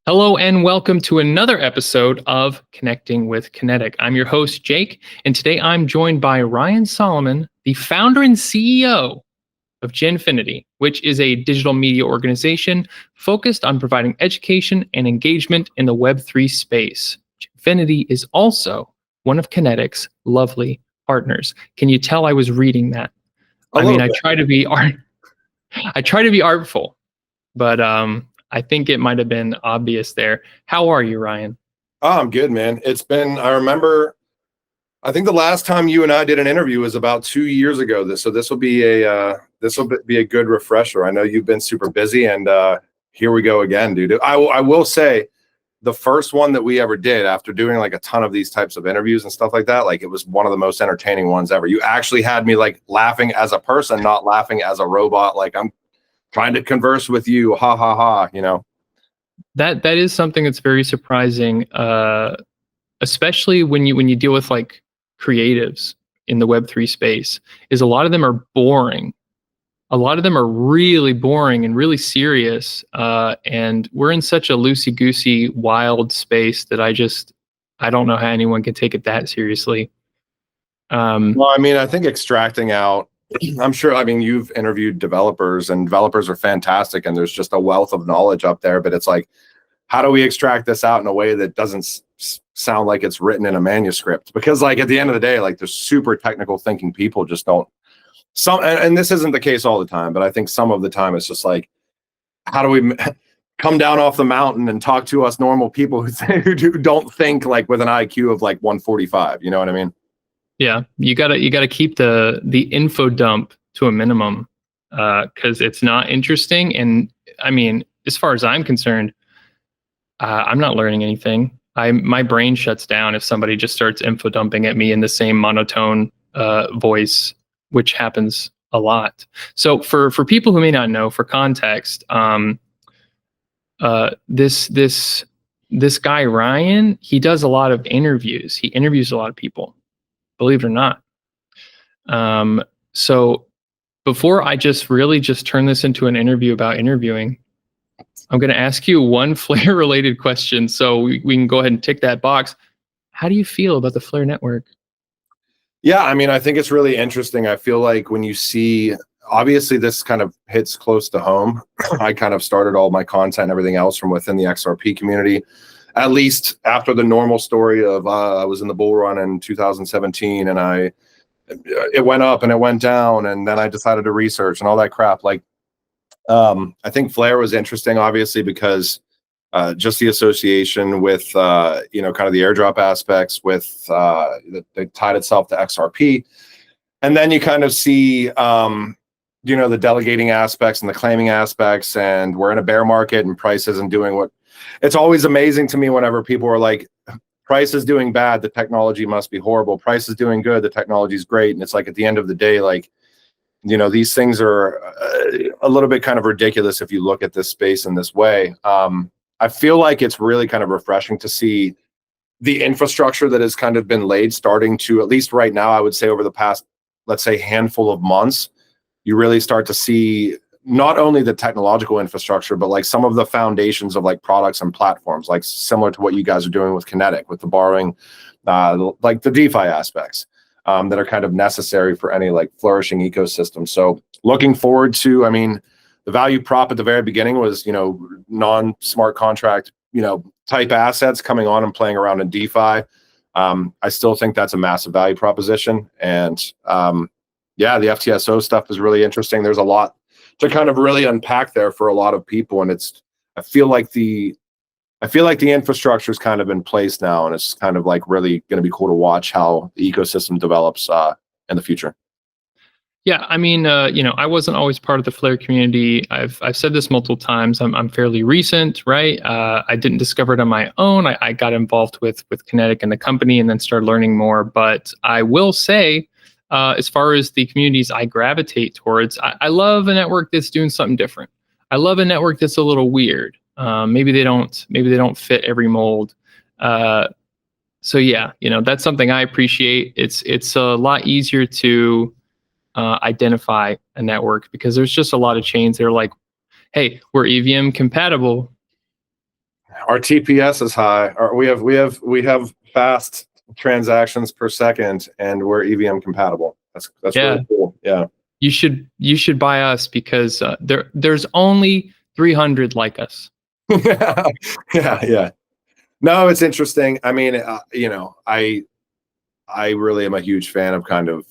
Hello and welcome to another episode of Connecting with Kinetic. I'm your host, Jake, and today I'm joined by Ryan Solomon, the founder and CEO of Genfinity, which is a digital media organization focused on providing education and engagement in the Web3 space. Genfinity is also one of Kinetic's lovely partners. Can you tell I was reading that? A little bit. I try to be artful, but I think it might have been obvious there. How are you, Ryan? Oh, I'm good, man. I think the last time you and I did an interview was about 2 years ago. So this will be a good refresher. I know you've been super busy, and here we go again, dude. I will say, the first one that we ever did, after doing like a ton of these types of interviews and stuff like that, like it was one of the most entertaining ones ever. You actually had me like laughing as a person, not laughing as a robot. Like I'm trying to converse with you, ha ha ha. That is something that's very surprising, especially when you deal with like creatives in the Web3 space. Is a lot of them are boring. A lot of them are really boring and really serious, and we're in such a loosey-goosey, wild space that I don't know how anyone can take it that seriously. Well, I mean, I think extracting out, I'm sure, I mean, you've interviewed developers, and developers are fantastic, and there's just a wealth of knowledge up there, but it's like, how do we extract this out in a way that doesn't sound like it's written in a manuscript? Because like at the end of the day, like there's super technical thinking people just don't, and this isn't the case all the time, but I think some of the time it's just like, how do we come down off the mountain and talk to us normal people who don't think like with an IQ of like 145, you know what I mean? Yeah, you gotta keep the info dump to a minimum, because it's not interesting. And I mean, as far as I'm concerned, I'm not learning anything. My brain shuts down if somebody just starts info dumping at me in the same monotone voice, which happens a lot. So for people who may not know, for context, this guy Ryan, he does a lot of interviews. He interviews a lot of people, believe it or not. So before I just turn this into an interview about interviewing, I'm going to ask you one Flare related question, so we can go ahead and tick that box. How do you feel about the Flare network? Yeah, I mean, I think it's really interesting. I feel like when you see, obviously this kind of hits close to home. I kind of started all my content and everything else from within the XRP community, at least after the normal story of I was in the bull run in 2017, and it went up and it went down, and then I decided to research and all that crap. Like, I think Flare was interesting, obviously, because just the association with, kind of the airdrop aspects with, that tied itself to XRP. And then you kind of see, the delegating aspects and the claiming aspects, and we're in a bear market and price isn't doing what. It's always amazing to me whenever people are like, price is doing bad, the technology must be horrible. Price is doing good, the technology is great. And it's like, at the end of the day, like, these things are a little bit kind of ridiculous if you look at this space in this way. I feel like it's really kind of refreshing to see the infrastructure that has kind of been laid, starting to, at least right now, I would say over the past, let's say, handful of months, you really start to see not only the technological infrastructure, but like some of the foundations of like products and platforms, like similar to what you guys are doing with Kinetic, with the borrowing, like the DeFi aspects that are kind of necessary for any like flourishing ecosystem. So looking forward to, I mean, the value prop at the very beginning was, non-smart contract, type assets coming on and playing around in DeFi. I still think that's a massive value proposition. And the FTSO stuff is really interesting. There's a lot to kind of really unpack there for a lot of people. And I feel like the infrastructure is kind of in place now, and it's kind of like really going to be cool to watch how the ecosystem develops in the future. Yeah, I mean, I wasn't always part of the Flare community. I've said this multiple times. I'm fairly recent, right? I didn't discover it on my own. I got involved with Kinetic and the company, and then started learning more. But I will say, as far as the communities I gravitate towards, I love a network that's doing something different. I love a network that's a little weird. Maybe they don't fit every mold. So yeah, that's something I appreciate. It's a lot easier to identify a network, because there's just a lot of chains that are like, hey, we're EVM compatible. Our TPS is high. We have fast transactions per second, and we're EVM compatible. That's Yeah, really cool. Yeah. you should buy us because there's only 300 like us. Yeah. No, it's interesting. I mean, I really am a huge fan of kind of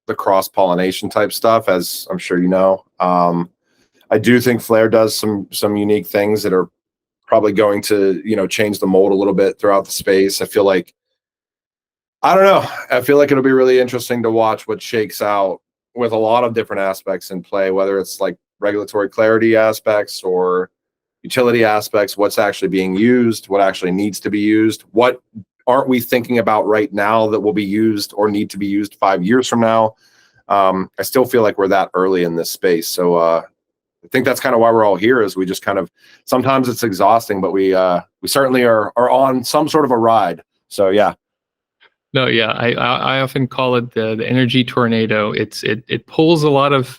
the cross pollination type stuff, as I'm sure you know. I do think Flare does some unique things that are probably going to change the mold a little bit throughout the space. I don't know. I feel like it'll be really interesting to watch what shakes out with a lot of different aspects in play, whether it's like regulatory clarity aspects or utility aspects, what's actually being used, what actually needs to be used, what aren't we thinking about right now that will be used or need to be used 5 years from now. I still feel like we're that early in this space. So I think that's kind of why we're all here, is we just kind of, sometimes it's exhausting, but we certainly are on some sort of a ride. So yeah. No, yeah, I often call it the energy tornado. It pulls a lot of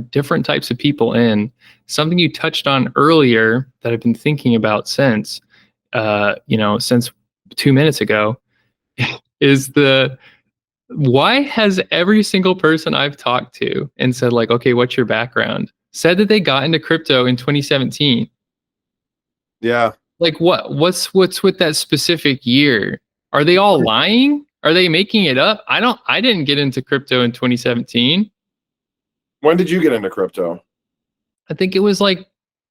different types of people in. Something you touched on earlier that I've been thinking about since 2 minutes ago is why has every single person I've talked to and said like, okay, what's your background, said that they got into crypto in 2017? Yeah. Like what's with that specific year? Are they all lying? Are they making it up? I didn't get into crypto in 2017. When did you get into crypto? I think it was like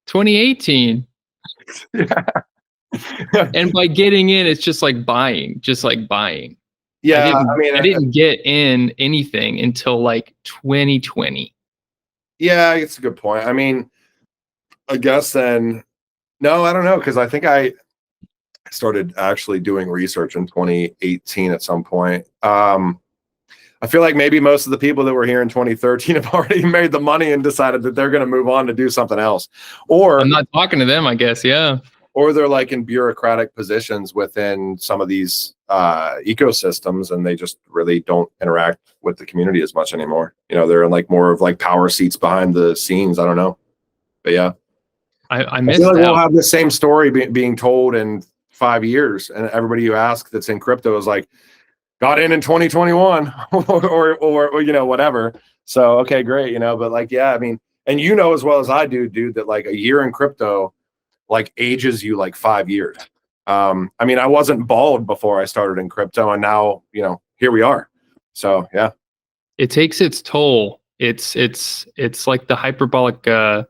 2018. Yeah. And by getting in, it's just like buying. Yeah, I didn't get in anything until like 2020. yeah, it's a good point. I mean, I guess then, no, I don't know, because I think I started actually doing research in 2018 at some point. I feel like maybe most of the people that were here in 2013 have already made the money and decided that they're going to move on to do something else, or I'm not talking to them, I guess. Yeah. or they're like in bureaucratic positions within some of these ecosystems, and they just really don't interact with the community as much anymore. They're in like more of like power seats behind the scenes. I don't know, but yeah, I I missed feel like we'll out. have the same story being told in 5 years, and everybody you ask that's in crypto is like, got in 2021 or whatever. So okay, great, but like, yeah, I mean, and as well as I do, dude, that like a year in crypto like ages you like 5 years. I mean, I wasn't bald before I started in crypto, and now here we are. So yeah, It takes its toll. It's like the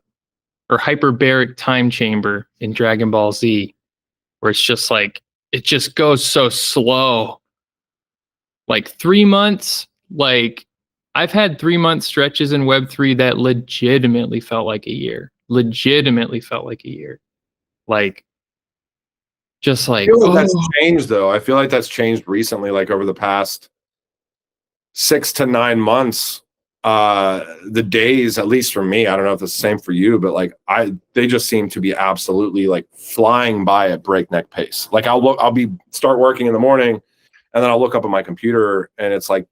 or hyperbaric time chamber in Dragon Ball Z, where it's just like it just goes so slow. Like 3 months, like I've had 3 month stretches in Web3 that legitimately felt like a year. Like just I like, feel like oh, that's changed though. I feel like that's changed recently, like over the past 6 to 9 months. The days, at least for me, I don't know if it's the same for you, but like they just seem to be absolutely like flying by at breakneck pace. Like I'll start working in the morning, and then I'll look up at my computer and it's like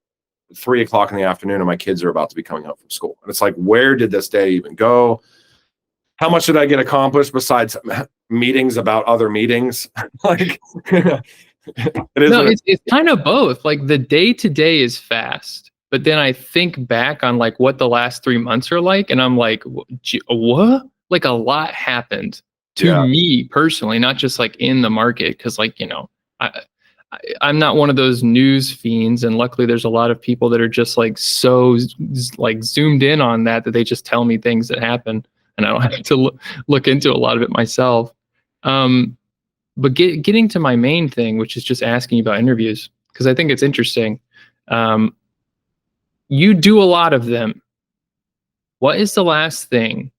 3 o'clock in the afternoon, and my kids are about to be coming home from school. And it's like, where did this day even go? How much did I get accomplished besides meetings about other meetings? Like, it is. no, it's kind of both. Like the day to day is fast, but then I think back on like what the last 3 months are like, and I'm like, what? Like a lot happened to me personally, not just like in the market, because like I'm not one of those news fiends, and luckily there's a lot of people that are just like so like zoomed in on that they just tell me things that happen, and I don't have to look into a lot of it myself. But getting to my main thing, which is just asking about interviews, because I think it's interesting. You do a lot of them. What is the last thing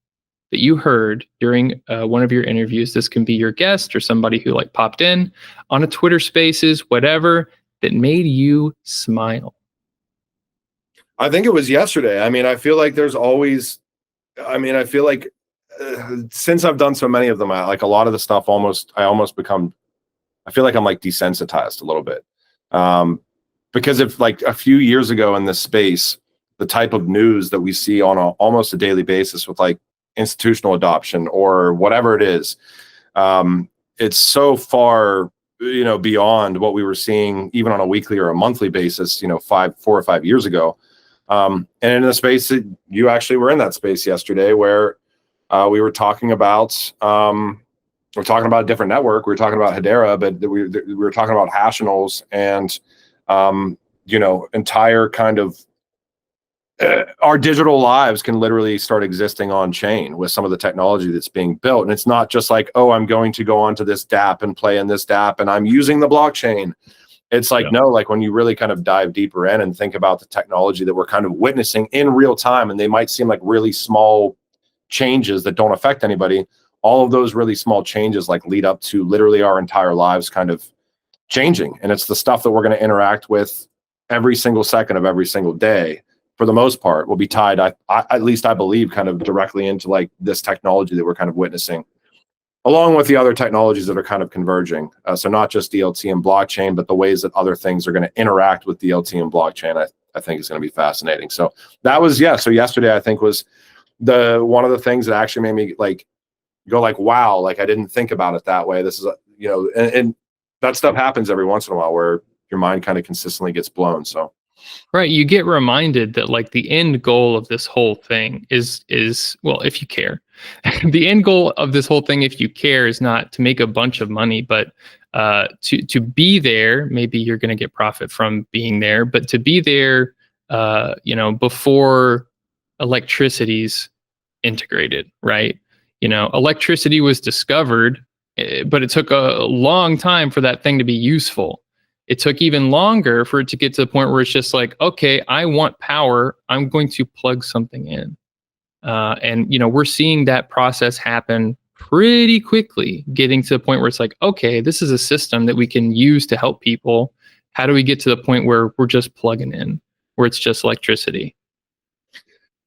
that you heard during one of your interviews? This can be your guest or somebody who like popped in on a Twitter Spaces, whatever, that made you smile. I think it was yesterday. I mean, I feel like there's always, I feel like since I've done so many of them, like a lot of the stuff I feel like I'm like desensitized a little bit. Because if like a few years ago in this space, the type of news that we see on almost a daily basis with like institutional adoption or whatever it is, it's so far, beyond what we were seeing even on a weekly or a monthly basis, 4 or 5 years ago. And in the space that you actually were in that space yesterday, where we were talking about, a different network. We were talking about Hedera, but we were talking about Hashinals and, entire kind of our digital lives can literally start existing on chain with some of the technology that's being built. And it's not just like, oh, I'm going to go onto this dApp and play in this dApp and I'm using the blockchain. It's like, no, like when you really kind of dive deeper in and think about the technology that we're kind of witnessing in real time, and they might seem like really small changes that don't affect anybody. All of those really small changes like lead up to literally our entire lives kind of changing. And it's the stuff that we're going to interact with every single second of every single day, for the most part, will be tied, at least I believe, kind of directly into like this technology that we're kind of witnessing, along with the other technologies that are kind of converging. So not just DLT and blockchain, but the ways that other things are going to interact with DLT and blockchain, I think is going to be fascinating. So that was, so yesterday I think was one of the things that actually made me like go like, wow, like I didn't think about it that way. This is, and that stuff happens every once in a while where your mind kind of consistently gets blown. So. Right. You get reminded that like the end goal of this whole thing is well, if you care, the end goal of this whole thing, if you care, is not to make a bunch of money, but to be there. Maybe you're going to get profit from being there, but to be there, before electricity's integrated, right? Electricity was discovered, but it took a long time for that thing to be useful. It took even longer for it to get to the point where it's just like, okay, I want power. I'm going to plug something in. And we're seeing that process happen pretty quickly, getting to the point where it's like, okay, this is a system that we can use to help people. How do we get to the point where we're just plugging in, where it's just electricity?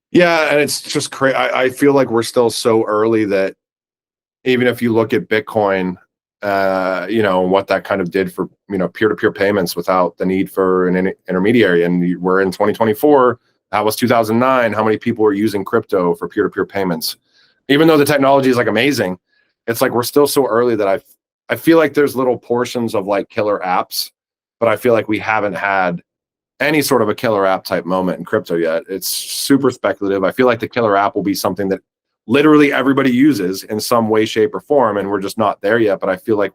Yeah, and it's just crazy. I feel like we're still so early that even if you look at Bitcoin, what that kind of did for, peer-to-peer payments without the need for an intermediary. And we're in 2024. That was 2009. How many people were using crypto for peer-to-peer payments? Even though the technology is like amazing, it's like we're still so early that I feel like there's little portions of like killer apps, but I feel like we haven't had any sort of a killer app type moment in crypto yet. It's super speculative. I feel like the killer app will be something that literally everybody uses in some way, shape, or form, and we're just not there yet. But I feel like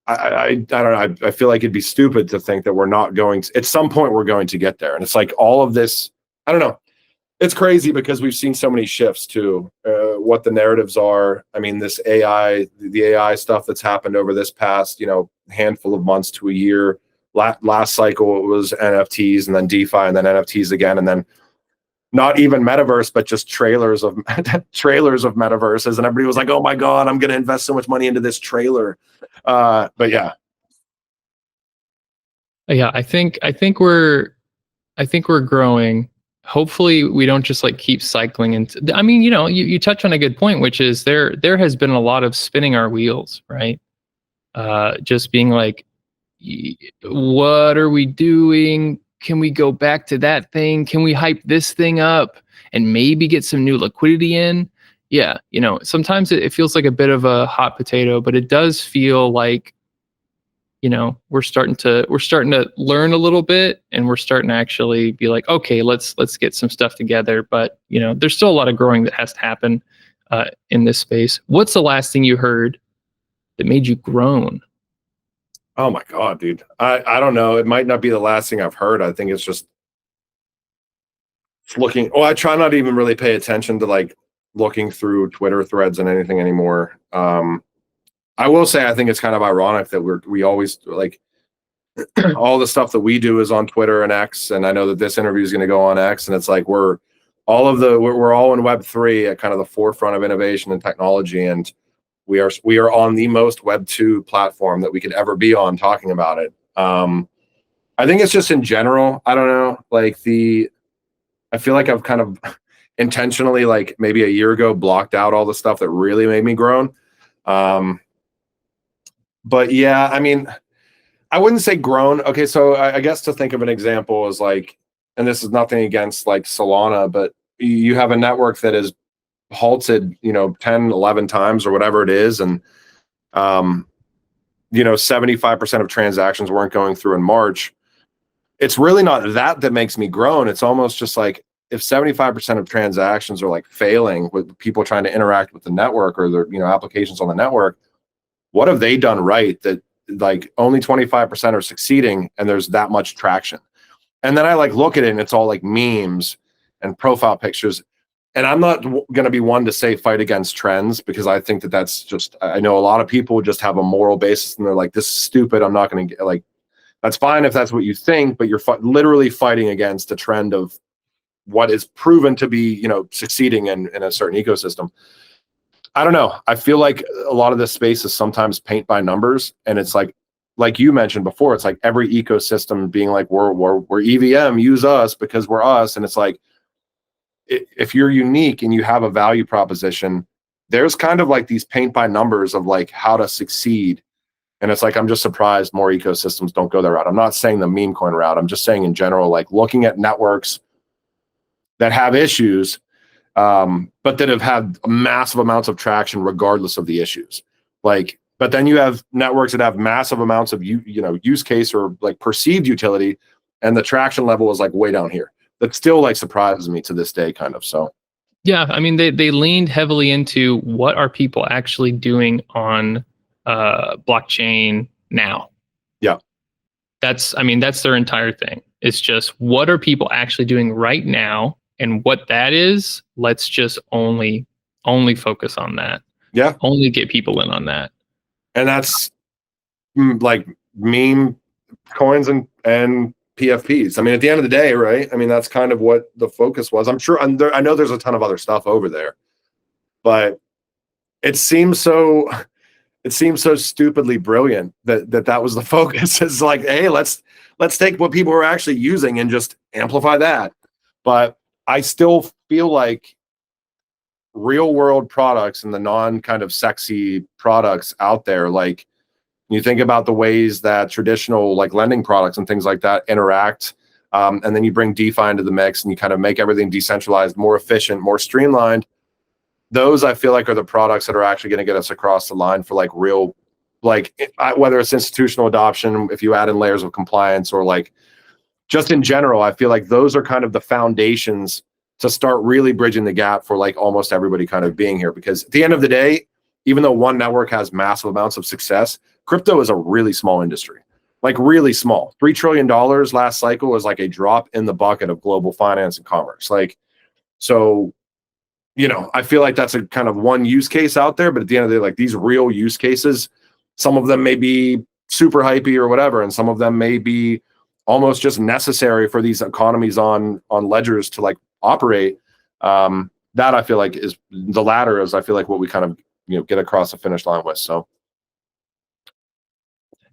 I don't know. I feel like it'd be stupid to think that we're not going to, at some point we're going to get there. And it's like all of this, I don't know. It's crazy because we've seen so many shifts to what the narratives are. I mean, the AI stuff that's happened over this past, handful of months to a year. Last cycle it was NFTs and then DeFi and then NFTs again, and then not even metaverse, but just trailers of metaverses, and everybody was like, "Oh my god, I'm going to invest so much money into this trailer." But yeah, I think we're growing. Hopefully, we don't just like keep cycling into. I mean, you touch on a good point, which is there has been a lot of spinning our wheels, right? Just being like, what are we doing? Can we go back to that thing? Can we hype this thing up and maybe get some new liquidity in? Yeah, sometimes it feels like a bit of a hot potato, but it does feel like, we're starting to learn a little bit, and we're starting to actually be like, okay, let's get some stuff together. But there's still a lot of growing that has to happen in this space. What's the last thing you heard that made you groan? oh my god, dude, I don't know. It might not be the last thing I've heard. I think it's just looking. Well, I try not to even really pay attention to like looking through Twitter threads and anything anymore. I will say I think it's kind of ironic that we always like all the stuff that we do is on Twitter and X, and I know that this interview is going to go on X, and it's like we're all in Web3 at kind of the forefront of innovation and technology, and we are on the most Web2 platform that we could ever be on talking about it. I think it's just in general, I don't know, like I feel like I've kind of intentionally, like maybe a year ago, blocked out all the stuff that really made me groan. But yeah, I mean, I wouldn't say grown. Okay, so I guess to think of an example is like, and this is nothing against like Solana, but you have a network that is halted, 10, 11 times or whatever it is. And 75% of transactions weren't going through in March. It's really not that makes me groan. It's almost just like, if 75% of transactions are like failing with people trying to interact with the network or their applications on the network, what have they done right that like only 25% are succeeding and there's that much traction? And then I like look at it and it's all like memes and profile pictures. And I'm not going to be one to say fight against trends, because I think that's just, I know a lot of people just have a moral basis and they're like, this is stupid. I'm not going to get like, that's fine if that's what you think, but you're literally fighting against a trend of what is proven to be, succeeding in a certain ecosystem. I don't know. I feel like a lot of this space is sometimes paint by numbers, and it's like you mentioned before, it's like every ecosystem being like, we're EVM, use us because we're us. And it's like, if you're unique and you have a value proposition, there's kind of like these paint by numbers of like how to succeed. And it's like, I'm just surprised more ecosystems don't go that route. I'm not saying the meme coin route. I'm just saying in general, like looking at networks that have issues, but that have had massive amounts of traction regardless of the issues. But then you have networks that have massive amounts of use case or like perceived utility, and the traction level is like way down here. That still like surprises me to this day, kind of. So Yeah, I mean, they leaned heavily into what are people actually doing on blockchain now. yeah, That's their entire thing. It's just, what are people actually doing right now, and what that is, let's just only focus on that. yeah, Only get people in on that. and that's like meme coins and PFPs. I mean, at the end of the day, right? I mean, that's kind of what the focus was. I'm sure, I know there's a ton of other stuff over there, but it seems so stupidly brilliant that was the focus. It's like, hey, let's take what people are actually using and just amplify that. But I still feel like real world products and the non kind of sexy products out there, like you think about the ways that traditional like lending products and things like that interact, and then you bring DeFi into the mix and you kind of make everything decentralized, more efficient, more streamlined. Those I feel like are the products that are actually going to get us across the line for like real, like whether it's institutional adoption, if you add in layers of compliance, or like just in general, I feel like those are kind of the foundations to start really bridging the gap for like almost everybody kind of being here. Because at the end of the day, even though one network has massive amounts of success, crypto is a really small industry, like really small. $3 trillion last cycle was like a drop in the bucket of global finance and commerce. Like, so I feel like that's a kind of one use case out there, but at the end of the day, like these real use cases, some of them may be super hypey or whatever, and some of them may be almost just necessary for these economies on ledgers to like operate. That I feel like is the latter, is I feel like what we kind of get across the finish line with. So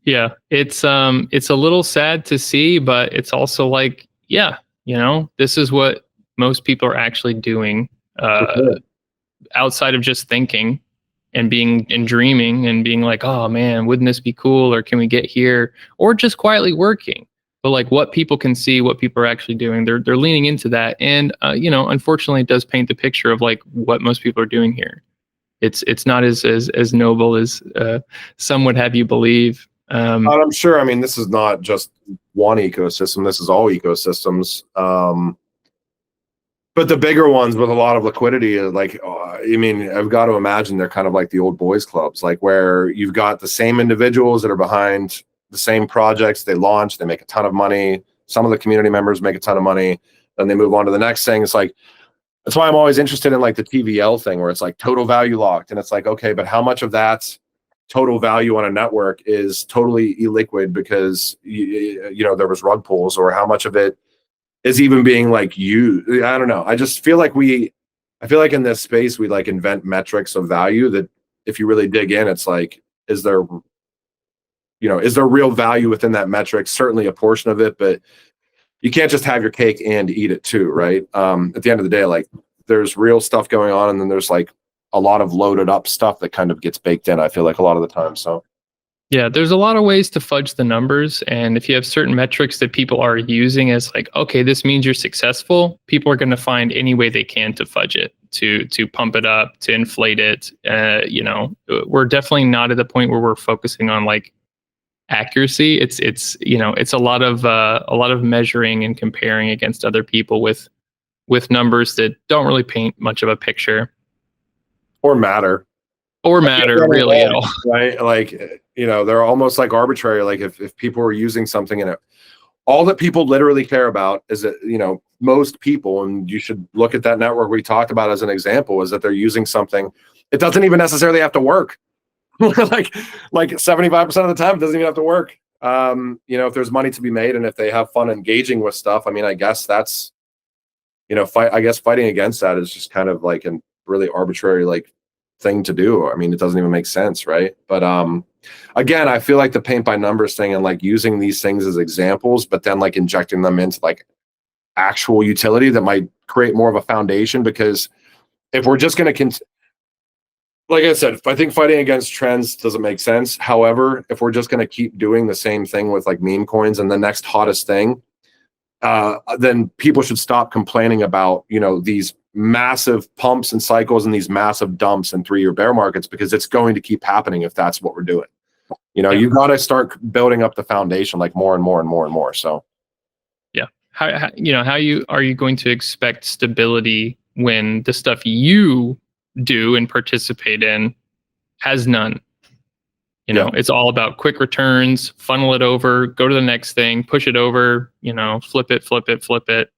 yeah, it's a little sad to see, but it's also like, yeah, this is what most people are actually doing. Outside of just thinking and being and dreaming and being like, oh man, wouldn't this be cool, or can we get here, or just quietly working. But like what people can see, what people are actually doing, they're leaning into that. And unfortunately, it does paint the picture of like what most people are doing here. It's not as noble as some would have you believe. I'm sure. I mean, this is not just one ecosystem. This is all ecosystems. But the bigger ones with a lot of liquidity, like, I mean, I've got to imagine they're kind of like the old boys clubs, like where you've got the same individuals that are behind the same projects. They launch, they make a ton of money. Some of the community members make a ton of money. Then they move on to the next thing. It's like, that's why I'm always interested in like the TVL thing, where it's like total value locked. And it's like, okay, but how much of that total value on a network is totally illiquid because, there was rug pulls, or how much of it is even being like used? I don't know. I just feel like I feel like in this space, we like invent metrics of value that if you really dig in, it's like, is there real value within that metric? Certainly a portion of it, but you can't just have your cake and eat it too, right? At the end of the day, like there's real stuff going on, and then there's like a lot of loaded up stuff that kind of gets baked in, I feel like, a lot of the time. So Yeah, there's a lot of ways to fudge the numbers. And if you have certain metrics that people are using as like, okay, this means you're successful, people are going to find any way they can to fudge it, to pump it up, to inflate it. We're definitely not at the point where we're focusing on like accuracy. It's a lot of measuring and comparing against other people with numbers that don't really paint much of a picture or matter. or matter really at all. Right? Like, they're almost like arbitrary. Like if people are using something in it, all that people literally care about is that, most people, and you should look at that network we talked about as an example, is that they're using something. It doesn't even necessarily have to work. like 75% of the time, it doesn't even have to work. If there's money to be made and if they have fun engaging with stuff, I mean, I guess that's, fighting against that is just kind of like a really arbitrary, like, thing to do. I mean, it doesn't even make sense, right? But again, I feel like the paint by numbers thing and like using these things as examples, but then like injecting them into like actual utility that might create more of a foundation. Because if we're just going to like I said, I think fighting against trends doesn't make sense. However, if we're just going to keep doing the same thing with like meme coins and the next hottest thing, then people should stop complaining about, these massive pumps and cycles and these massive dumps and 3-year bear markets, because it's going to keep happening if that's what we're doing. You got to start building up the foundation like more and more and more and more. So, yeah. How are you going to expect stability when the stuff you do and participate in has none? It's all about quick returns, funnel it over, go to the next thing, push it over, flip it.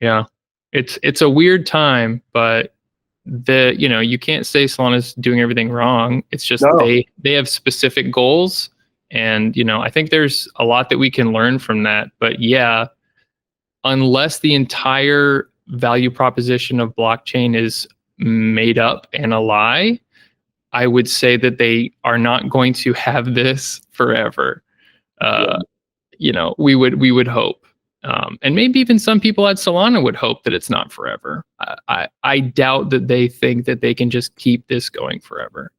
Yeah. It's a weird time, but you can't say Solana's doing everything wrong. It's just no. they have specific goals, and I think there's a lot that we can learn from that. But yeah, unless the entire value proposition of blockchain is made up and a lie, I would say that they are not going to have this forever. We would hope. And maybe even some people at Solana would hope that it's not forever. I doubt that they think that they can just keep this going forever.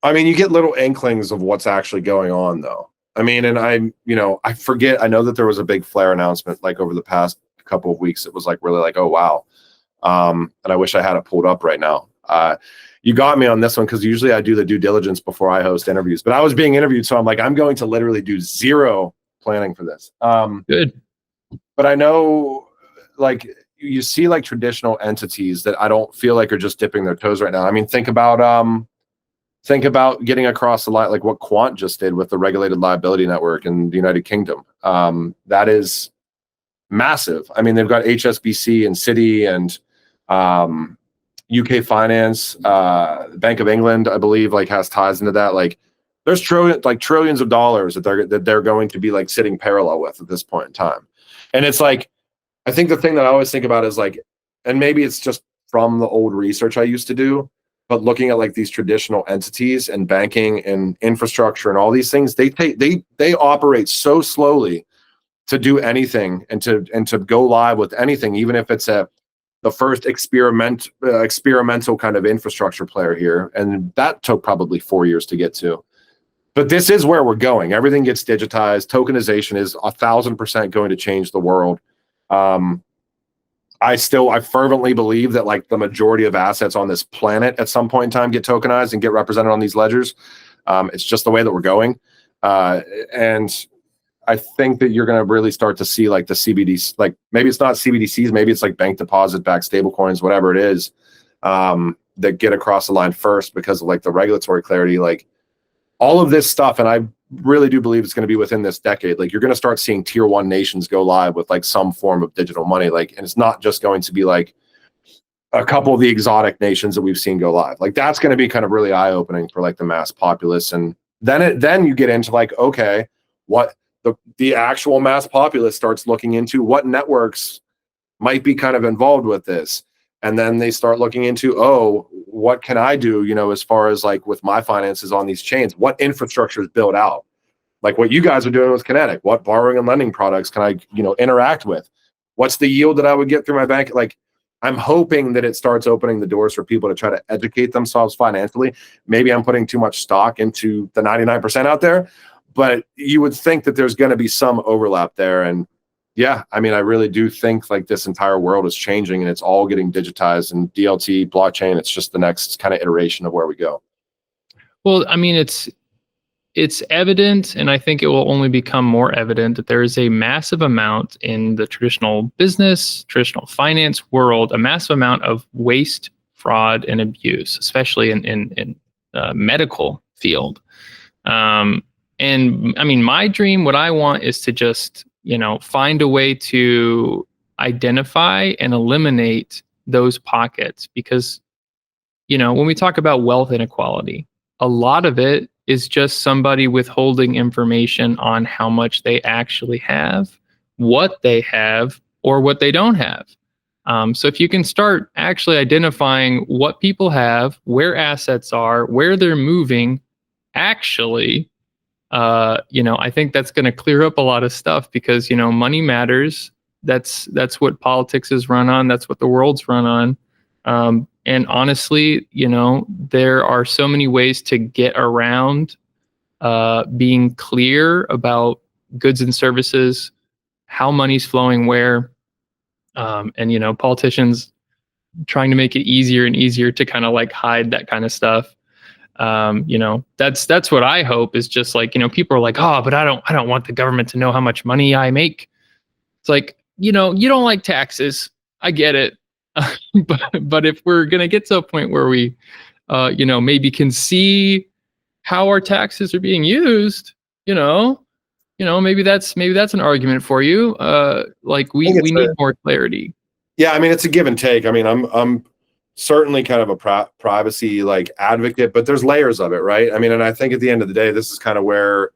I mean, you get little inklings of what's actually going on, though. I mean, and I forget. I know that there was a big flare announcement like over the past couple of weeks. It was like really like, oh wow. And I wish I had it pulled up right now. You got me on this one because usually I do the due diligence before I host interviews. But I was being interviewed, so I'm like, I'm going to literally do zero planning for this. Good. But I know, like, you see like traditional entities that I don't feel like are just dipping their toes right now. I mean, think about getting across the line, like what Quant just did with the regulated liability network in the United Kingdom. That is massive. I mean, they've got HSBC and Citi and UK Finance, Bank of England, I believe, like has ties into that. Like, there's trillions of dollars that they're going to be like sitting parallel with at this point in time. And it's like, I think the thing that I always think about is like, and maybe it's just from the old research I used to do, but looking at like these traditional entities and banking and infrastructure and all these things, they operate so slowly to do anything and to go live with anything, even if it's the first experimental kind of infrastructure player here. And that took probably 4 years to get to. But this is where we're going. Everything gets digitized. Tokenization is 1,000% going to change the world. I fervently believe that like the majority of assets on this planet at some point in time get tokenized and get represented on these ledgers. It's just the way that we're going. And I think that you're going to really start to see like the CBDCs, like maybe it's not CBDCs, maybe it's like bank deposit backed stable coins, whatever it is, that get across the line first because of like the regulatory clarity, like all of this stuff. And I really do believe it's going to be within this decade. Like you're going to start seeing tier 1 nations go live with like some form of digital money. Like, and it's not just going to be like a couple of the exotic nations that we've seen go live. Like that's going to be kind of really eye opening for like the mass populace. And then you get into like, okay, what the actual mass populace starts looking into what networks might be kind of involved with this. And then they start looking into, oh, what can I do, as far as like with my finances on these chains, what infrastructure is built out? Like what you guys are doing with Kinetic, what borrowing and lending products can I, interact with? What's the yield that I would get through my bank? Like I'm hoping that it starts opening the doors for people to try to educate themselves financially. Maybe I'm putting too much stock into the 99% out there, but you would think that there's going to be some overlap there. And yeah, I mean, I really do think like this entire world is changing and it's all getting digitized, and DLT, blockchain, it's just the next kind of iteration of where we go. Well, I mean, it's evident, and I think it will only become more evident that there is a massive amount in the traditional business, traditional finance world, a massive amount of waste, fraud, and abuse, especially in medical field. And I mean, my dream, what I want is to just, find a way to identify and eliminate those pockets, because, when we talk about wealth inequality, a lot of it is just somebody withholding information on how much they actually have, what they have, or what they don't have. So if you can start actually identifying what people have, where assets are, where they're moving, actually, I think that's going to clear up a lot of stuff, because money matters. That's what politics is run on. That's what the world's run on. And honestly, there are so many ways to get around being clear about goods and services, how money's flowing where, and politicians trying to make it easier and easier to kind of like hide that kind of stuff. That's what I hope, is just like, people are like, oh, but I don't want the government to know how much money I make. It's like, you don't like taxes. I get it. but if we're going to get to a point where we, maybe can see how our taxes are being used, maybe that's an argument for you. Like we need more clarity. Yeah, I mean, it's a give and take. I mean, I'm certainly kind of a privacy like advocate, but there's layers of it, right? I mean, and I think at the end of the day, this is kind of where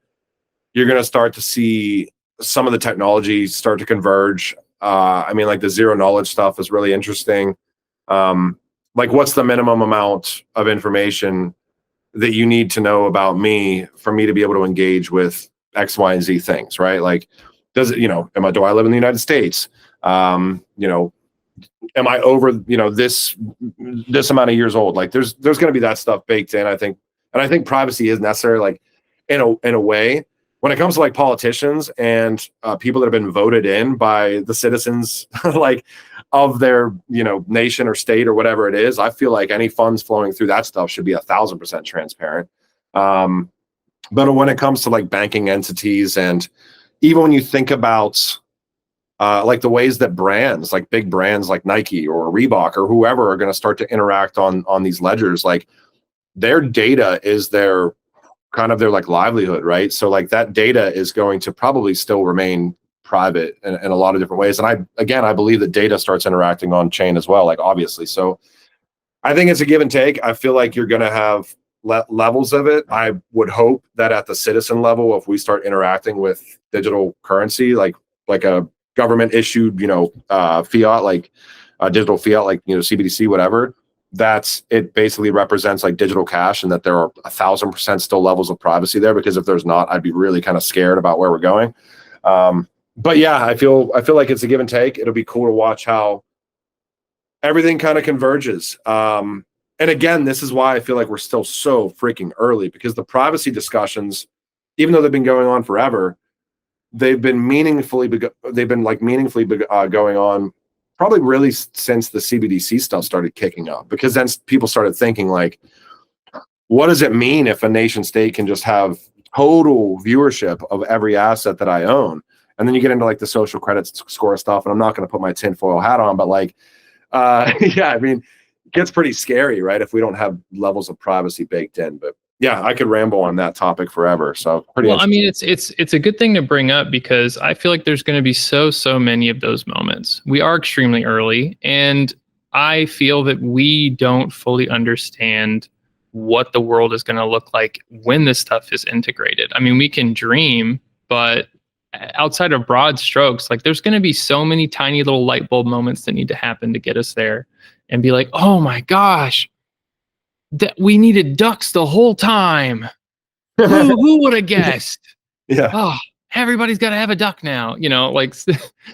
you're going to start to see some of the technology start to converge. I mean, like the zero knowledge stuff is really interesting. Like, what's the minimum amount of information that you need to know about me for me to be able to engage with X, Y, and Z things, right? Like, do I live in the United States? Am I over, this amount of years old? Like, there's going to be that stuff baked in, I think. And I think privacy is necessary, like in a way, when it comes to like politicians and people that have been voted in by the citizens, like of their, nation or state or whatever it is. I feel like any funds flowing through that stuff should be 1,000% transparent. But when it comes to like banking entities, and even when you think about like the ways that brands, like big brands like Nike or Reebok or whoever, are going to start to interact on these ledgers, like their data is their kind of their like livelihood, right? So like that data is going to probably still remain private in a lot of different ways. And I believe that data starts interacting on chain as well, like obviously. So I think it's a give and take. I feel like you're going to have levels of it. I would hope that at the citizen level, if we start interacting with digital currency, like a government issued, fiat, like digital fiat, like, CBDC, whatever, that's it basically represents like digital cash, and that there are 1,000% still levels of privacy there, because if there's not, I'd be really kind of scared about where we're going. But yeah, I feel like it's a give and take. It'll be cool to watch how everything kind of converges. And again, this is why I feel like we're still so freaking early, because the privacy discussions, even though they've been going on forever, they've been meaningfully going on probably really since the CBDC stuff started kicking up, because then people started thinking like, what does it mean if a nation state can just have total viewership of every asset that I own? And then you get into like the social credit score stuff, and I'm not going to put my tinfoil hat on, but like, yeah, I mean, it gets pretty scary, right? If we don't have levels of privacy baked in. But yeah, I could ramble on that topic forever. So I mean, it's a good thing to bring up, because I feel like there's going to be so many of those moments. We are extremely early, and I feel that we don't fully understand what the world is going to look like when this stuff is integrated. I mean, we can dream, but outside of broad strokes, like there's going to be so many tiny little light bulb moments that need to happen to get us there, and be like, oh my gosh, that we needed ducks the whole time. Who would have guessed? Yeah. Oh, everybody's got to have a duck now. Like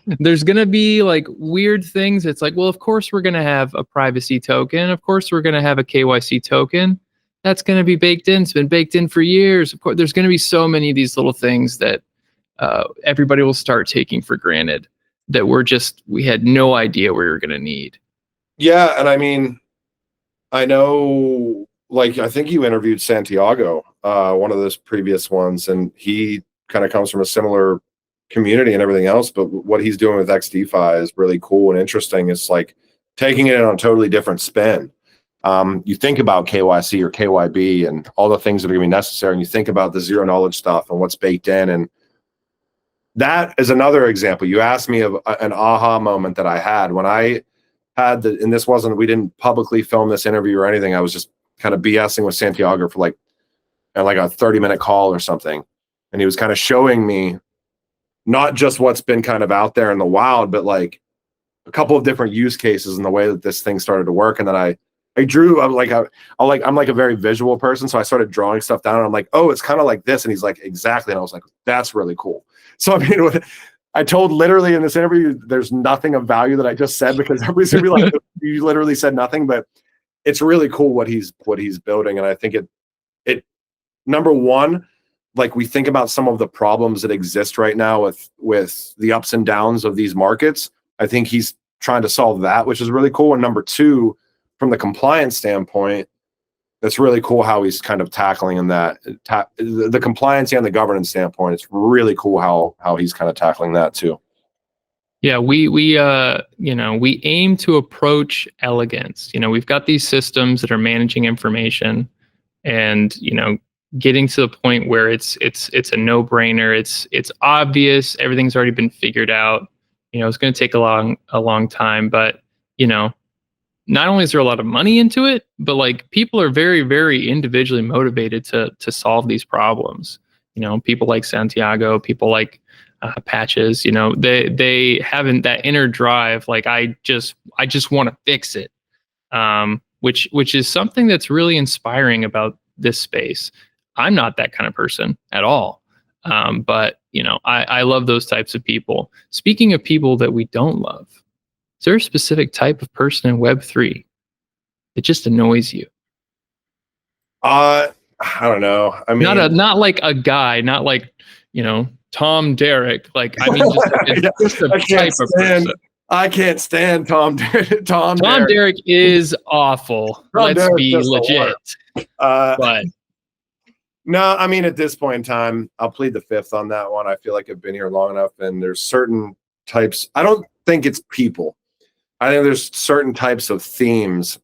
there's going to be like weird things. It's like, well, of course we're going to have a privacy token. Of course we're going to have a KYC token. That's going to be baked in. It's been baked in for years. Of course, there's going to be so many of these little things that everybody will start taking for granted that we had no idea we were going to need. Yeah. And I mean, I know, like, I think you interviewed Santiago, one of those previous ones, and he kind of comes from a similar community and everything else. But what he's doing with XDeFi is really cool and interesting. It's like taking it on a totally different spin. You think about KYC or KYB and all the things that are going to be necessary, and you think about the zero knowledge stuff and what's baked in. And that is another example. You asked me of an aha moment that I had when I had and this wasn't, we didn't publicly film this interview or anything. I was just kind of BSing with Santiago for like a 30-minute call or something. And he was kind of showing me not just what's been kind of out there in the wild, but like a couple of different use cases and the way that this thing started to work. And then I drew, I'm like a very visual person. So I started drawing stuff down and I'm like, oh, it's kind of like this. And he's like, exactly. And I was like, that's really cool. So, I mean, I told literally in this interview, there's nothing of value that I just said because everybody's gonna be like, you literally said nothing, but it's really cool what he's building. And I think it number one, like we think about some of the problems that exist right now with the ups and downs of these markets. I think he's trying to solve that, which is really cool. And number two, from the compliance standpoint, that's really cool how he's kind of tackling in that the compliance and the governance standpoint. It's really cool how he's kind of tackling that too. Yeah, we aim to approach elegance. We've got these systems that are managing information, and getting to the point where it's a no-brainer. It's obvious. Everything's already been figured out. It's going to take a long time, but not only is there a lot of money into it, but like people are very, very individually motivated to solve these problems. People like Santiago, people like Patches. They haven't that inner drive. Like I just want to fix it, which is something that's really inspiring about this space. I'm not that kind of person at all, but I love those types of people. Speaking of people that we don't love. Is there a specific type of person in Web3 that just annoys you? I don't know. I mean, not like a guy, not like Tom Derrick. Like I mean, just a type of person. I can't stand Tom Derrick is awful. Let's be legit. But no, I mean, at this point in time, I'll plead the fifth on that one. I feel like I've been here long enough, and there's certain types. I don't think it's people. I think there's certain types of themes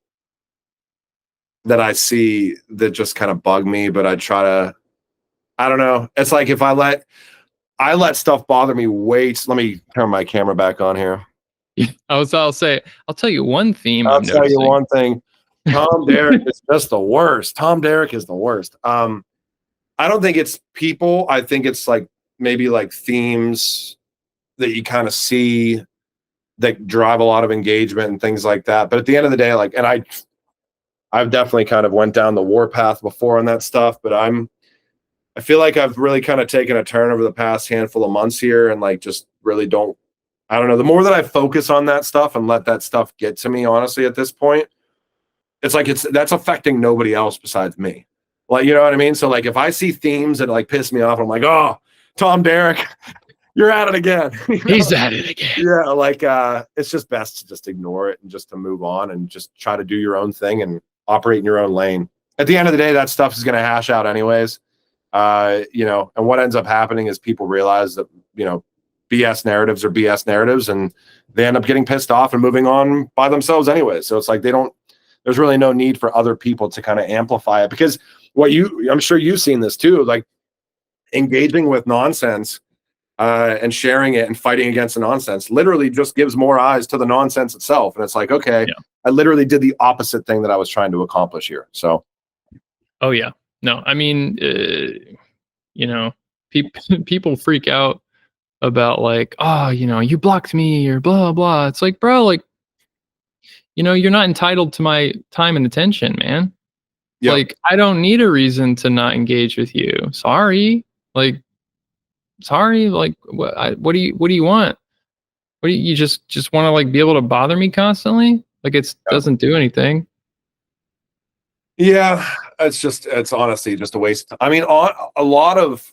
that I see that just kind of bug me, but I don't know. It's like if I let stuff bother me let me turn my camera back on here. I'll tell you one theme. I'll tell you one thing. Tom Derrick is just the worst. Tom Derrick is the worst. I don't think it's people. I think it's like maybe like themes that you kind of see that drive a lot of engagement and things like that. But at the end of the day, like, and I've definitely kind of went down the warpath before on that stuff, but I feel like I've really kind of taken a turn over the past handful of months here and like, just really I don't know. The more that I focus on that stuff and let that stuff get to me, honestly, at this point, it's like, that's affecting nobody else besides me. Like, you know what I mean? So like, if I see themes that like piss me off, I'm like, oh, Tom Derrick, you're at it again. He's at it again. Yeah, like it's just best to just ignore it and just to move on and just try to do your own thing and operate in your own lane. At the end of the day, that stuff is going to hash out anyways. And what ends up happening is people realize that, BS narratives are BS narratives, and they end up getting pissed off and moving on by themselves anyway. So it's like there's really no need for other people to kind of amplify it, because I'm sure you've seen this too, like engaging with nonsense and sharing it and fighting against the nonsense literally just gives more eyes to the nonsense itself. And it's like, okay, yeah. I literally did the opposite thing that I was trying to accomplish here. So. Oh yeah. No, I mean, people freak out about like, oh, you blocked me or blah, blah. It's like, bro, like, you're not entitled to my time and attention, man. Yep. Like, I don't need a reason to not engage with you. Sorry. Like, sorry, like what do you want? What do you just want to like be able to bother me constantly? Like doesn't do anything. Yeah, it's honestly just a waste. I mean, a lot of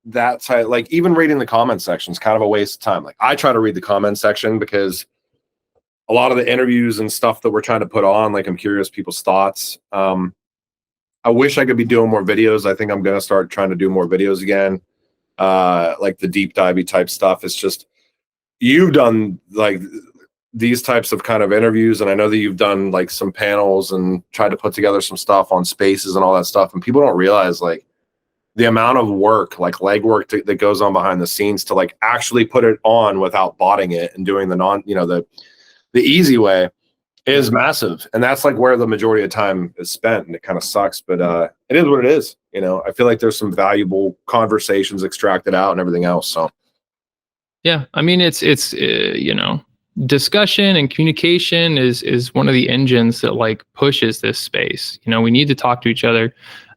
that type, like even reading the comment section is kind of a waste of time. Like I try to read the comment section because a lot of the interviews and stuff that we're trying to put on, like I'm curious people's thoughts. I wish I could be doing more videos. I think I'm gonna start trying to do more videos again. Like the deep divey type stuff. It's just you've done like these types of kind of interviews, and I know that you've done like some panels and tried to put together some stuff on spaces and all that stuff, and people don't realize like the amount of work, like legwork that goes on behind the scenes to like actually put it on without botting it and doing the the easy way is massive. And that's like where the majority of time is spent, and it kind of sucks, but it is what it is. I feel like there's some valuable conversations extracted out and everything else. So yeah, I mean, it's discussion and communication is one of the engines that like pushes this space. We need to talk to each other.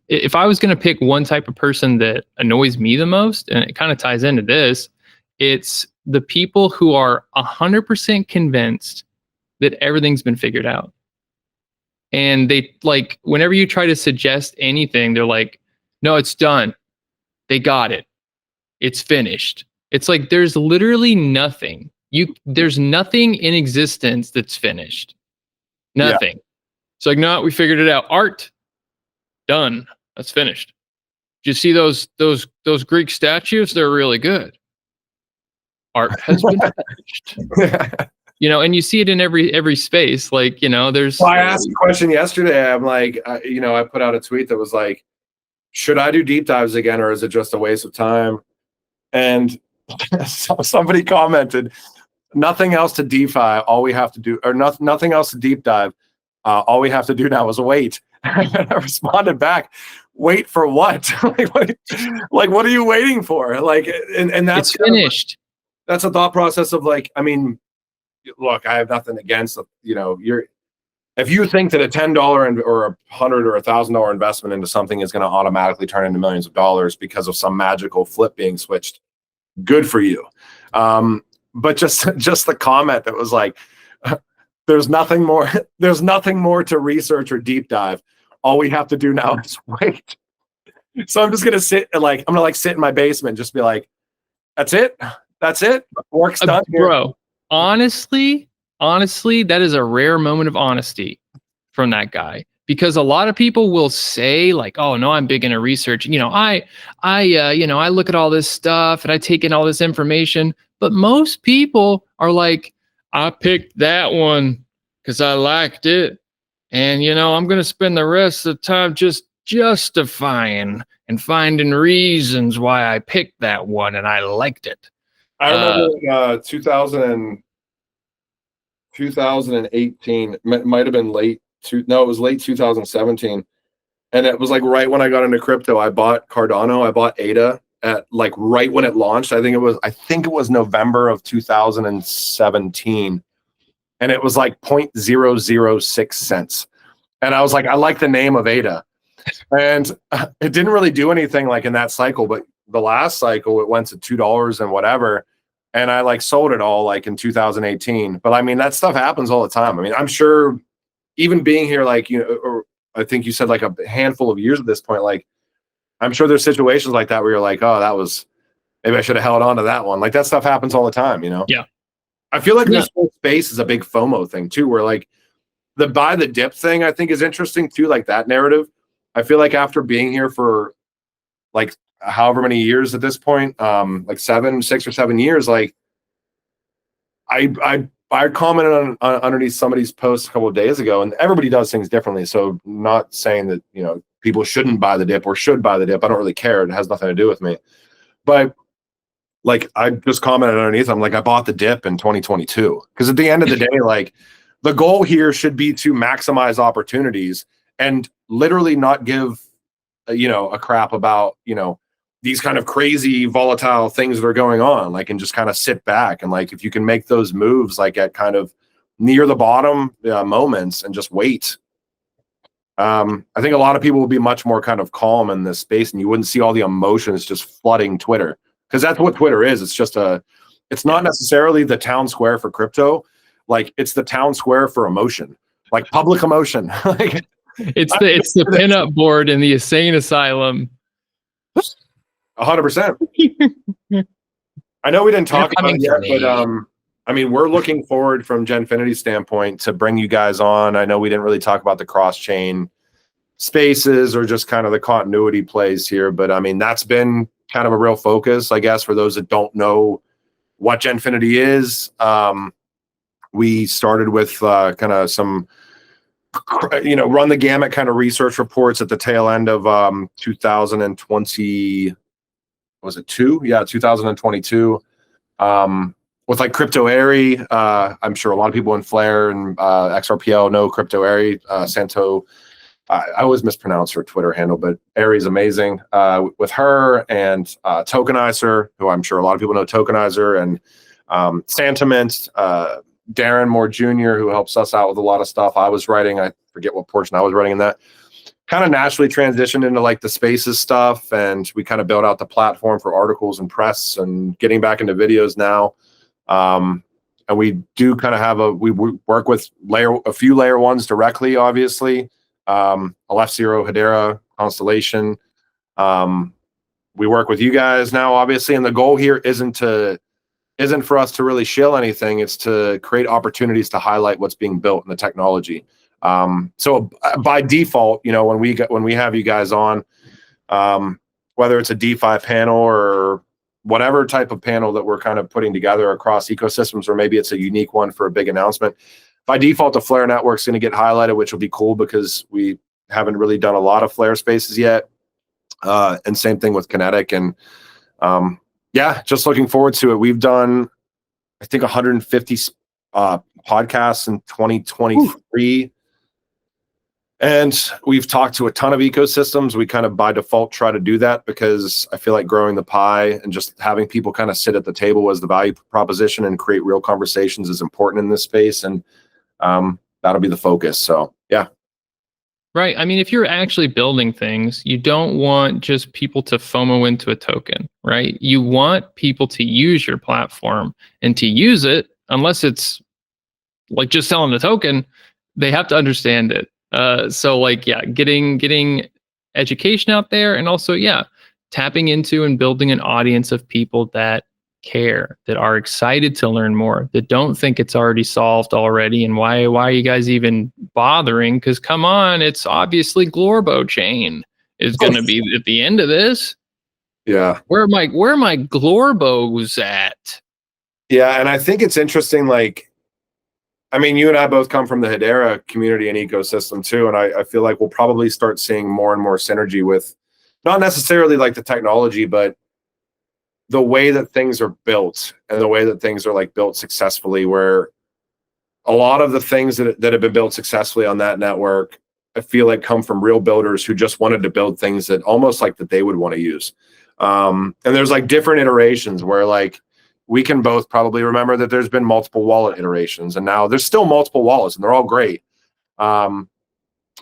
If I was going to pick one type of person that annoys me the most, and it kind of ties into this, it's the people who are 100% convinced that everything's been figured out. And they like, whenever you try to suggest anything, they're like, no, it's done. They got it. It's finished. It's like, there's literally nothing. There's nothing in existence that's finished. Nothing. Yeah. It's like, no, we figured it out. Art, done. That's finished. Did you see those Greek statues? They're really good. Art has been finished. And you see it in every space. Like, there's. Well, I asked a question yesterday. I'm like, I put out a tweet that was like, should I do deep dives again, or is it just a waste of time? And somebody commented, nothing else to DeFi. All we have to do, or nothing else to deep dive. All we have to do now is wait. And I responded back, wait for what? what are you waiting for? Like, and that's it's finished. That's a thought process of like, I mean, look, I have nothing against, if you think that a $10 or a $100 or $1,000 investment into something is going to automatically turn into millions of dollars because of some magical flip being switched, good for you. But just the comment that was like, there's nothing more to research or deep dive. All we have to do now is wait. So I'm just going to sit in my basement and just be like, that's it. Work's done here. Bro, honestly, that is a rare moment of honesty from that guy, because a lot of people will say like, oh no, I'm big into research. I look at all this stuff and I take in all this information, but most people are like, I picked that one because I liked it. And, I'm going to spend the rest of the time just justifying and finding reasons why I picked that one and I liked it. I remember 2018, might have been late. It was late 2017. And it was like right when I got into crypto, I bought Cardano, I bought ADA at like right when it launched. I think it was November of 2017. And it was like 0.006 cents. And I was like, I like the name of ADA. And it didn't really do anything like in that cycle, but the last cycle it went to $2 and whatever. And I like sold it all like in 2018. But I mean, that stuff happens all the time. I mean, I'm sure even being here, like, or I think you said like a handful of years at this point, like, I'm sure there's situations like that where you're like, oh, maybe I should have held on to that one. Like that stuff happens all the time, Yeah. I feel like this whole space is a big FOMO thing too, where like the buy the dip thing, I think is interesting too. Like that narrative. I feel like after being here for like however many years at this point, like 6 or 7 years, like I commented on underneath somebody's post a couple of days ago, and everybody does things differently. So not saying that, people shouldn't buy the dip or should buy the dip. I don't really care. It has nothing to do with me. But like I just commented underneath, I'm like, I bought the dip in 2022. Because at the end of the day, like the goal here should be to maximize opportunities and literally not give a crap about these kind of crazy volatile things that are going on, like, and just kind of sit back and like if you can make those moves like at kind of near the bottom moments and just wait. I think a lot of people will be much more kind of calm in this space, and you wouldn't see all the emotions just flooding Twitter. because that's what Twitter is. It's not necessarily the town square for crypto. Like, it's the town square for emotion, like public emotion. Like, it's the pinup board in the insane asylum. 100%. I know we didn't talk about coming it for yet, but me. I mean, we're looking forward from Genfinity's standpoint to bring you guys on. I know we didn't really talk about the cross-chain spaces or just kind of the continuity plays here, but I mean, that's been kind of a real focus, I guess, for those that don't know what Genfinity is. We started with kind of some, run the gamut kind of research reports at the tail end of 2020. Was it 2022? With like Crypto Airy. I'm sure a lot of people in Flare and XRPL know Crypto Airy. Santo, I always mispronounce her Twitter handle, but Airy's amazing. With her and Tokenizer, who I'm sure a lot of people know Tokenizer, and Santiment, Darren Moore Jr., who helps us out with a lot of stuff. I forget what portion I was writing in that. Kind of naturally transitioned into like the spaces stuff, and we kind of built out the platform for articles and press and getting back into videos now. And we do kind of we work with a few layer ones directly, obviously. F0, Hedera, Constellation. We work with you guys now, obviously, and the goal here isn't for us to really shill anything. It's to create opportunities to highlight what's being built in the technology. So by default, when we have you guys on, whether it's a DeFi panel or whatever type of panel that we're kind of putting together across ecosystems, or maybe it's a unique one for a big announcement, by default, the Flare network's going to get highlighted, which will be cool because we haven't really done a lot of Flare spaces yet. And same thing with Kinetic. And just looking forward to it. We've done, I think, 150 podcasts in 2023. Ooh. And we've talked to a ton of ecosystems. We kind of by default try to do that because I feel like growing the pie and just having people kind of sit at the table as the value proposition and create real conversations is important in this space. And that'll be the focus. So, yeah. Right. I mean, if you're actually building things, you don't want just people to FOMO into a token, right? You want people to use your platform, and to use it, unless it's like just selling the token, they have to understand it. Getting education out there, and also, tapping into and building an audience of people that care, that are excited to learn more, that don't think it's already solved already, and why are you guys even bothering? Because come on, it's obviously Glorbo chain is going to be at the end of this. Yeah, where are my Glorbos at? Yeah, and I think it's interesting. Like, I mean, you and I both come from the Hedera community and ecosystem too, and I feel like we'll probably start seeing more and more synergy with not necessarily like the technology, but the way that things are built and the way that things are like built successfully, where a lot of the things that have been built successfully on that network, I feel like come from real builders who just wanted to build things that almost like that they would want to use. And there's like different iterations where like we can both probably remember that there's been multiple wallet iterations, and now there's still multiple wallets and they're all great.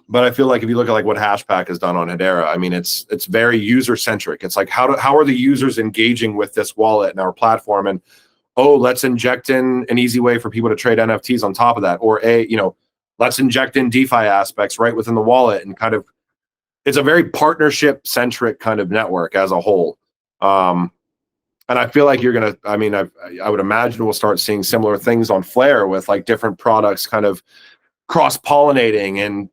But I feel like if you look at like what Hashpack has done on Hedera, I mean, it's very user centric. It's like, how are the users engaging with this wallet and our platform? And let's inject in an easy way for people to trade NFTs on top of that, or let's inject in DeFi aspects right within the wallet, and kind of, it's a very partnership centric kind of network as a whole. And I feel like I would imagine we'll start seeing similar things on Flare with like different products kind of cross-pollinating, and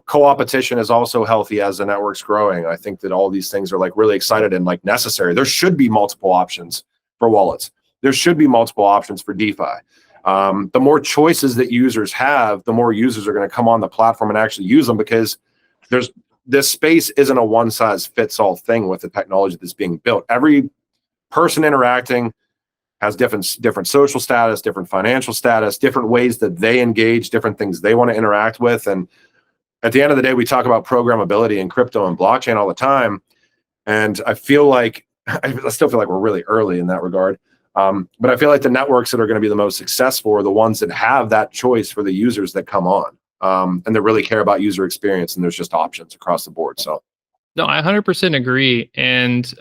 co-opetition is also healthy as the network's growing. I think that all these things are like really excited and like necessary. There should be multiple options for wallets. There should be multiple options for DeFi. The more choices that users have, the more users are going to come on the platform and actually use them, because this space isn't a one-size-fits-all thing with the technology that's being built. Every person interacting has different social status, different financial status, different ways that they engage, different things they want to interact with. And at the end of the day, we talk about programmability in crypto and blockchain all the time. And I still feel like we're really early in that regard. But I feel like the networks that are going to be the most successful are the ones that have that choice for the users that come on, and that really care about user experience. And there's just options across the board. So No, I 100% agree. And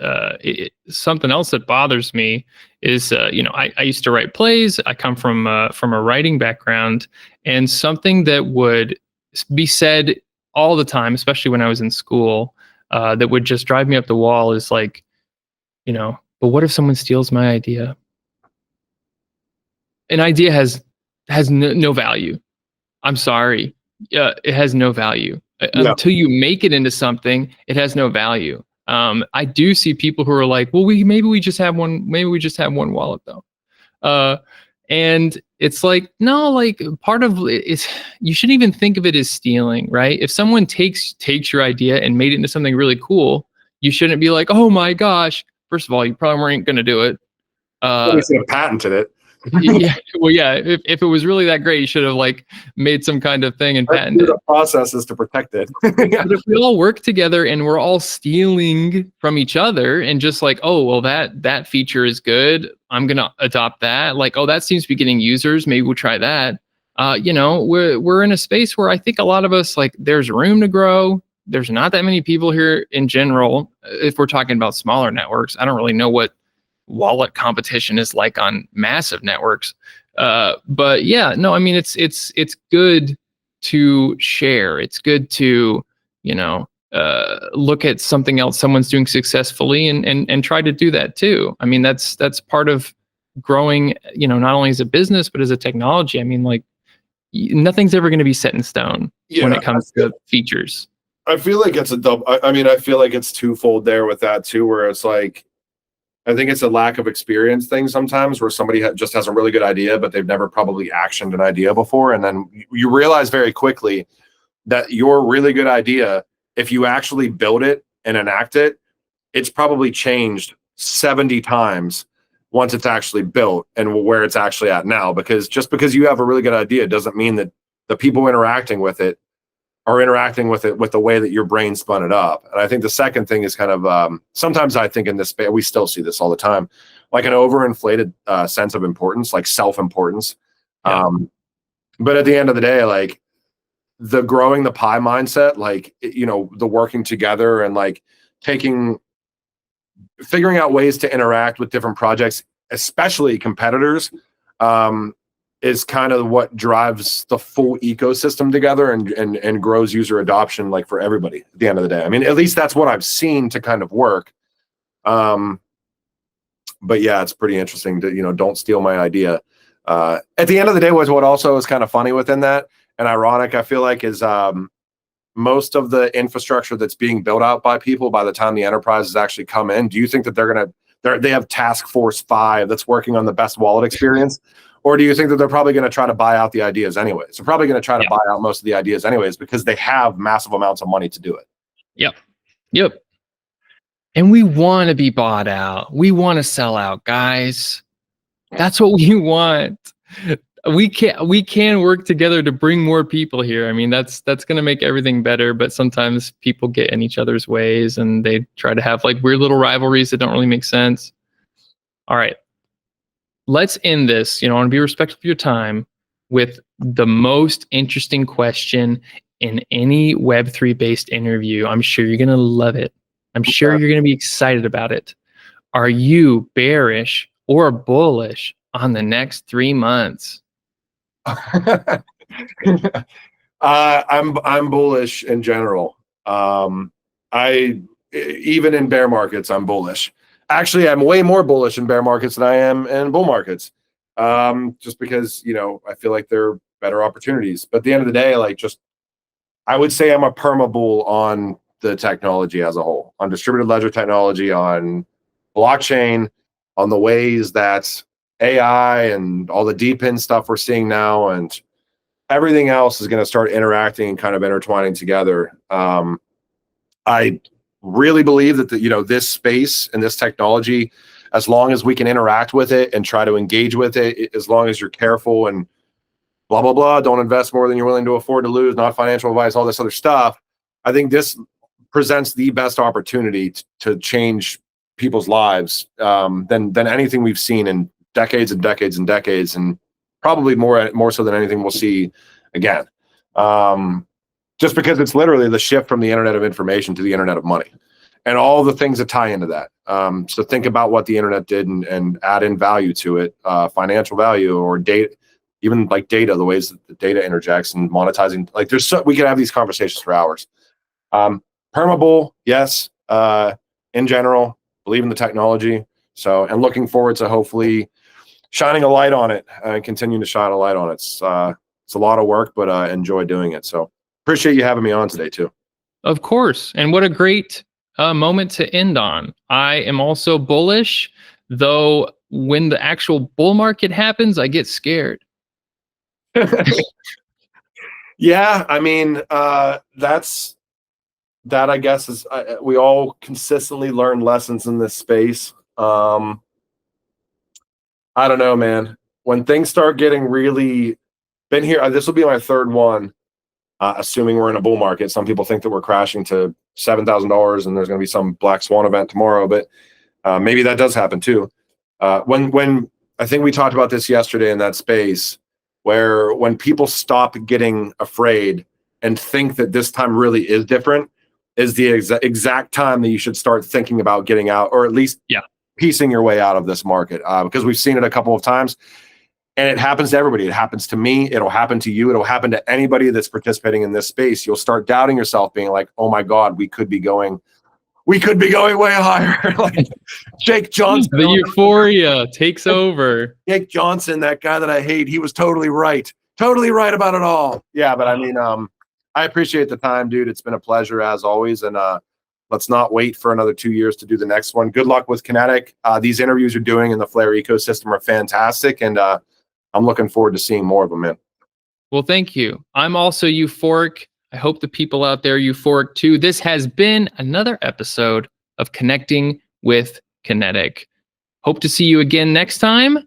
something else that bothers me is, I used to write plays. I come from a writing background, and something that would be said all the time, especially when I was in school, that would just drive me up the wall is like, but what if someone steals my idea? An idea has no value. I'm sorry. It has no value. Yeah. Until you make it into something, it has no value. I do see people who are like, well, maybe we just have one. Maybe we just have one wallet though. Uh, and it's like, no, like part of it is you shouldn't even think of it as stealing, right? If someone takes your idea and made it into something really cool, you shouldn't be like, oh my gosh. First of all, you probably weren't going to do it. We should have patented it. Yeah, well, yeah. If it was really that great, you should have like made some kind of thing and patented it. The process is to protect it. But if we all work together and we're all stealing from each other and just like, oh, well, that feature is good, I'm gonna adopt that. Like, oh, that seems to be getting users. Maybe we'll try that. We're in a space where I think a lot of us like there's room to grow. There's not that many people here in general. If we're talking about smaller networks, I don't really know what wallet competition is like on massive networks. But yeah, no, I mean it's good to share. It's good to, look at something else someone's doing successfully and try to do that too. I mean, that's part of growing, not only as a business, but as a technology. I mean, like nothing's ever going to be set in stone when it comes to features. I feel like it's a double. I mean, I feel like it's twofold there with that too, where it's like, I think it's a lack of experience thing sometimes where somebody just has a really good idea, but they've never probably actioned an idea before. And then you realize very quickly that your really good idea, if you actually build it and enact it, it's probably changed 70 times once it's actually built and where it's actually at now. Because just because you have a really good idea doesn't mean that the people interacting with it are interacting with it with the way that your brain spun it up. And I think the second thing is kind of sometimes I think in this space, we still see this all the time, like an overinflated sense of importance, like self-importance. Yeah. But at the end of the day, like the growing the pie mindset, like, the working together and like figuring out ways to interact with different projects, especially competitors, is kind of what drives the full ecosystem together and grows user adoption, like for everybody at the end of the day. I mean, at least that's what I've seen to kind of work. But yeah, it's pretty interesting to, don't steal my idea. At the end of the day, what also is kind of funny within that and ironic, I feel like, is most of the infrastructure that's being built out by people by the time the enterprises actually come in. Do you think that they have Task Force 5 that's working on the best wallet experience? Or do you think that they're probably going to try to buy out the ideas anyways? They're probably going to try to buy out most of the ideas anyways because they have massive amounts of money to do it. Yep. And we want to be bought out. We want to sell out, guys. That's what we want. We can work together to bring more people here. I mean, that's going to make everything better, but sometimes people get in each other's ways and they try to have like weird little rivalries that don't really make sense. All right. Let's end this. I want to be respectful of your time with the most interesting question in any Web3 based interview. I'm sure you're going to love it. I'm sure you're going to be excited about it. Are you bearish or bullish on the next 3 months? I'm bullish in general. Even in bear markets, I'm bullish. Actually, I'm way more bullish in bear markets than I am in bull markets. Just because, I feel like there are better opportunities. But at the end of the day, I would say I'm a perma bull on the technology as a whole, on distributed ledger technology, on blockchain, on the ways that AI and all the deep in stuff we're seeing now and everything else is going to start interacting and kind of intertwining together. I really believe that this space and this technology, as long as we can interact with it and try to engage with it, as long as you're careful and blah, blah, blah, don't invest more than you're willing to afford to lose, not financial advice, all this other stuff. I think this presents the best opportunity to change people's lives than anything we've seen in decades and decades and decades, and probably more so than anything we'll see again. just because it's literally the shift from the internet of information to the internet of money and all the things that tie into that. So think about what the internet did and add in value to it, financial value or data, even like data, the ways that the data interjects and monetizing. Like we could have these conversations for hours. Permabull, yes. In general, believe in the technology. So, and looking forward to hopefully shining a light on it and continuing to shine a light on it. It's a lot of work, but I enjoy doing it. So appreciate you having me on today too. Of course. And what a great moment to end on. I am also bullish, though when the actual bull market happens, I get scared. Yeah, I mean, that I guess is we all consistently learn lessons in this space. I don't know, man. When things start getting really been here, this will be my third one. Assuming we're in a bull market, some people think that we're crashing to $7,000 and there's going to be some black swan event tomorrow, but maybe that does happen too. When I think we talked about this yesterday in that space, where when people stop getting afraid and think that this time really is different, is the exact time that you should start thinking about getting out, or at least piecing your way out of this market, because we've seen it a couple of times. And it happens to everybody. It happens to me. It'll happen to you. It'll happen to anybody that's participating in this space. You'll start doubting yourself, being like, "Oh my God, we could be going way higher." Like Jake Johnson. The euphoria takes over. Jake Johnson, that guy that I hate, he was totally right about it all. Yeah, but I mean, I appreciate the time, dude. It's been a pleasure as always, and let's not wait for another 2 years to do the next one. Good luck with Kinetic. These interviews you're doing in the Flare ecosystem are fantastic, and I'm looking forward to seeing more of them, man. Well, thank you. I'm also euphoric. I hope the people out there are euphoric too. This has been another episode of Connecting with Kinetic. Hope to see you again next time.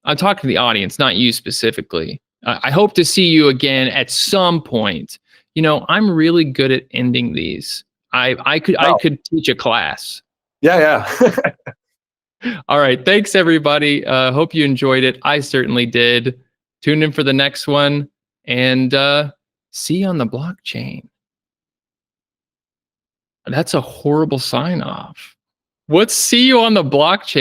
I'm talking to the audience, not you specifically. I hope to see you again at some point. You know, I'm really good at ending these. I could teach a class. Yeah. All right. Thanks, everybody. Hope you enjoyed it. I certainly did. Tune in for the next one and see you on the blockchain. That's a horrible sign off. What's see you on the blockchain?